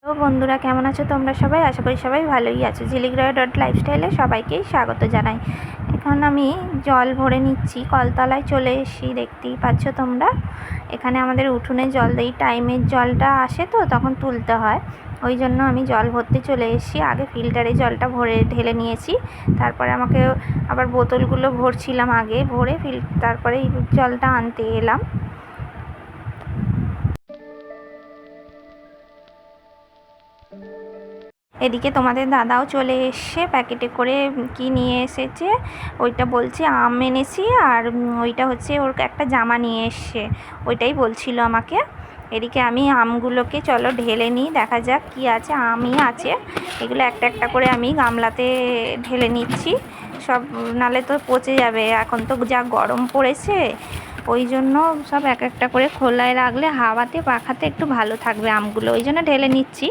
তো বন্ধুরা কেমন আছো তোমরা সবাই? আশা করি সবাই ভালোই আছো। ঝিলিক.লাইফস্টাইলে সবাইকেই স্বাগত জানাই। এখন আমি জল ভরে নিচ্ছি, কলতলায় চলে এসেছি, দেখতেই পাচ্ছ তোমরা। এখানে আমাদের উঠোনে জল দেই, টাইমের জলটা আসে তো তখন তুলতে হয়, ওই জন্য আমি জল ভরতে চলে এসেছি। আগে ফিল্টারে জলটা ভরে ঢেলে নিয়েছি, তারপরে আমাকে আবার বোতলগুলো ভরছিলাম আগে ভরে তারপরে এই জলটা আনতে এলাম। এদিকে তোমাদের দাদাও চলে এসে প্যাকেটে করে কি নিয়ে এসেছে, ওইটা বলছে আম এনেছি, আর ওইটা হচ্ছে ওর একটা জামা নিয়ে এসছে, ওইটাই বলছিল আমাকে। এদিকে আমি আমগুলোকে চলো ঢেলে নিই, দেখা যাক কি আছে। আমই আছে, এগুলো একটা একটা করে আমি গামলাতে ঢেলে নিচ্ছি সব, নালে তো পচে যাবে। এখন তো যা গরম পড়েছে, ওই জন্য সব এক একটা করে খোলায় রাখলে হাওয়াতে পাখাতে একটু ভালো থাকবে আমগুলো, ওই জন্য ঢেলে নিচ্ছি।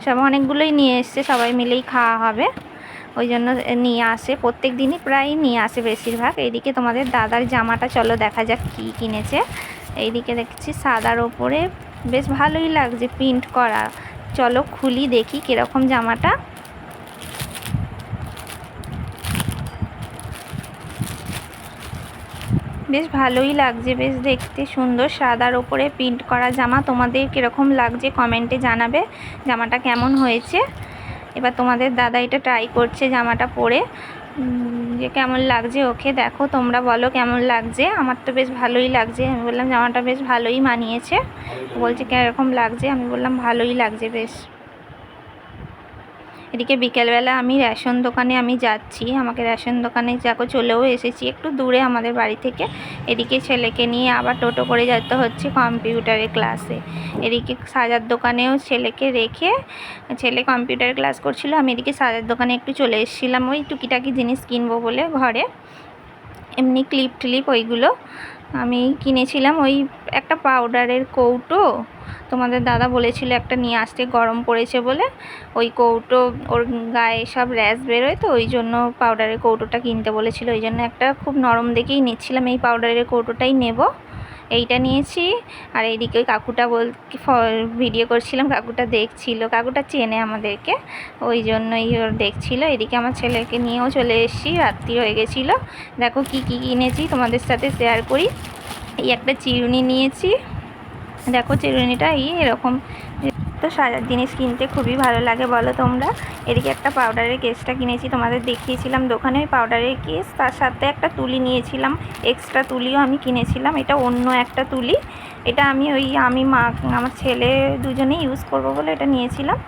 সব অনেকগুলোই নিয়ে এসছে, সবাই মিলেই খাওয়া হবে, ওই জন্য নিয়ে আসে, প্রত্যেক দিনই প্রায় নিয়ে আসে বেশিরভাগ। এইদিকে তোমাদের দাদার জামাটা চলো দেখা যাক কী কিনেছে। এইদিকে দেখছি সাদার ওপরে বেশ ভালোই লাগছে প্রিন্ট করা, চলো খুলি দেখি কীরকম জামাটা। বেশ ভালোই লাগছে, বেশ দেখতে সুন্দর, সাদার ওপরে প্রিন্ট করা জামা। তোমাদের কীরকম লাগছে কমেন্টে জানাবে জামাটা কেমন হয়েছে। এবার তোমাদের দাদা এটা ট্রাই করছে জামাটা পরে, যে কেমন লাগছে ওকে, দেখো তোমরা বলো কেমন লাগছে। আমার তো বেশ ভালোই লাগছে, আমি বললাম জামাটা বেশ ভালোই মানিয়েছে। বলছে কীরকম লাগছে, আমি বললাম ভালোই লাগছে বেশ। এদিকে বিকেলবেলা আমি রেশন দোকানে যাচ্ছি, আমাকে রেশন দোকানে দেখো চলেও এসেছি, একটু দূরে আমাদের বাড়ি থেকে। এদিকে ছেলেকে নিয়ে আবার টোটো করে যেতে হচ্ছে কম্পিউটারের ক্লাসে। এদিকে সাজার দোকানেও ছেলেকে রেখে, ছেলে কম্পিউটার ক্লাস করছিল, আমি এদিকে সাজার দোকানে একটু চলে এসেছিলাম ওই টুকিটাকি জিনিস কিনবো বলে, ঘরে এমনি ক্লিপ টিলিপ ওইগুলো আমি কিনেছিলাম। ওই একটা পাউডারের কৌটো তোমাদের দাদা বলেছিল একটা নিয়ে আসতে, গরম পড়েছে বলে। ওই কৌটো ওর গায়ে সব র্যাশ বেরোয়, তো ওই জন্য পাউডারের কৌটোটা কিনতে বলেছিল, ওই জন্য একটা খুব নরম দেখেই নিচ্ছিলাম, এই পাউডারের কৌটোটাই নেব, এইটা নিয়েছি। আর এইদিকে ওই কাকুটা ভিডিও করছিলাম, কাকুটা দেখছিল, কাকুটা চেনে আমাদেরকে, ওই জন্যই ওর দেখছিল। এদিকে আমার ছেলেকে নিয়েও চলে এসেছি, রাত্রি হয়ে গেছিলো। দেখো কি কি কিনেছি তোমাদের সাথে শেয়ার করি। এই একটা চিরুনি নিয়েছি, দেখো চিরুনিটা এরকম। তো সাজার জিনিস কিনতে খুবই ভালো লাগে বলো তোমরা। এদিকে একটা পাউডারের কেসটা কিনেছি, তোমাদের দেখিয়েছিলাম দোকানে, ওই পাউডারের কেস, তার সাথে একটা তুলি নিয়েছিলাম, এক্সট্রা তুলিও আমি কিনেছিলাম। এটা অন্য একটা তুলি, এটা আমি মা আমার ছেলে দুজনেই ইউজ করব বলে এটা নিয়েছিলাম।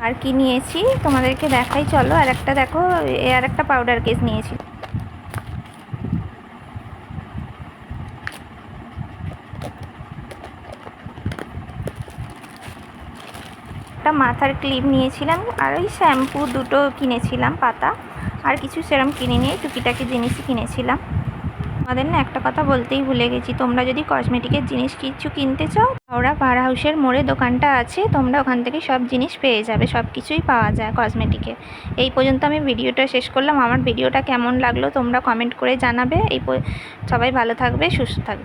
আর কি নিয়েছি তোমাদেরকে দেখাই চলো। আর একটা দেখো, আর একটা পাউডার কেস নিয়েছি। একটা মাথার ক্লিপ নিয়েছিলাম, আর ওই শ্যাম্পু দুটো কিনেছিলাম পাতা, আর কিছু সেরম কিনে নিয়ে টুকিটাকি জিনিসই কিনেছিলাম। আমাদের না একটা কথা বলতেই ভুলে গেছি, তোমরা যদি কসমেটিকের জিনিস কিছু কিনতে চাও, ওরা পাওয়ার হাউসের মোড়ে দোকানটা আছে, তোমরা ওখান থেকে সব জিনিস পেয়ে যাবে, সব কিছুই পাওয়া যায় কসমেটিকে। এই পর্যন্ত আমি ভিডিওটা শেষ করলাম। আমার ভিডিওটা কেমন লাগলো তোমরা কমেন্ট করে জানাবে। সবাই ভালো থাকবে, সুস্থ থাকবে।